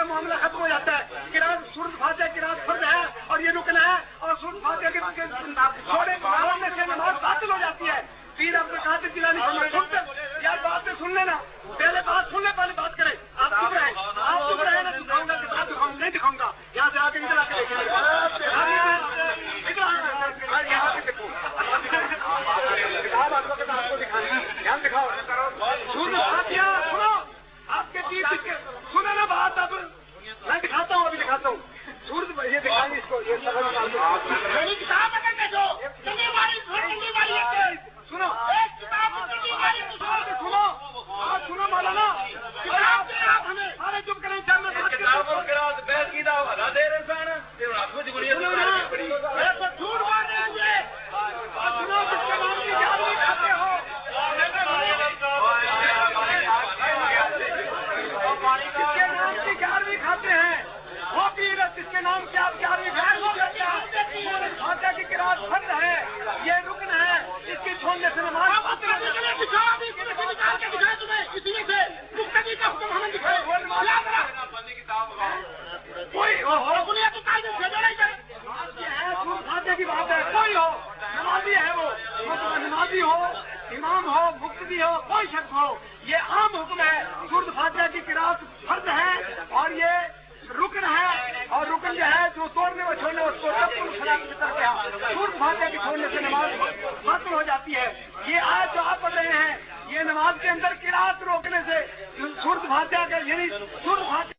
معاملہ ختم ہو جاتا ہے. قراءت سورۃ فاتحہ قراءت فرض ہے اور یہ رکن ہے, اور سورۃ فاتحہ کے چھوڑنے سے نماز باطل ہو جاتی ہے. پیر عبد القادر جیلانی سنتے یار بات سن لینا, پہلے بات سن لے, پہلے بات کریں. آپ چپ رہے, آپ چپ رہے نا, دکھاؤں گا کتاب دکھاؤں نہیں دکھاؤں گا. یہاں سے آ کے ادھر آ کے دیکھیں, یہاں سے دیکھو کتاب آپ کو دکھانا, یہاں دکھاؤ. سورۃ فاتحہ سنو, آپ کے پیر سنو نا بات. اب میں دکھاتا ہوں, ابھی دکھاتا ہوں. سورۃ یہ دکھائیں گے اس کو, یہ کتاب سنو سنو آپ سنو مولانا, سارے چپ کریں. جھوٹ بول رہے ہیں, سنو جس کے نام کی جاری کھاتے ہو, جس کے نام کی گیارہویں کھاتے ہیں وہ پیر, جس کے نام سے آپ گیارہویں فاتحہ کی قراءت فرض ہے, یہ رکن ہے, اس کی چھوڑنے سے نماز فاتحہ کی بات ہے. کوئی ہو نمازی ہے, وہ نمازی ہو, امام ہو, مقتدی ہو, کوئی شخص ہو, یہ عام حکم ہے. سورۃ فاتحہ کی قراءت فرض ہے اور یہ رکن ہے, اور رکن جو ہے جو توڑنے اور چھوڑنے اس کو سورۃ فاتحہ کی چھوڑنے سے نماز باطل ہو جاتی ہے. یہ آیت جو آپ پڑھ رہے ہیں یہ نماز کے اندر قراءت روکنے سے سورۃ فاتحہ کا, یعنی سورۃ فاتحہ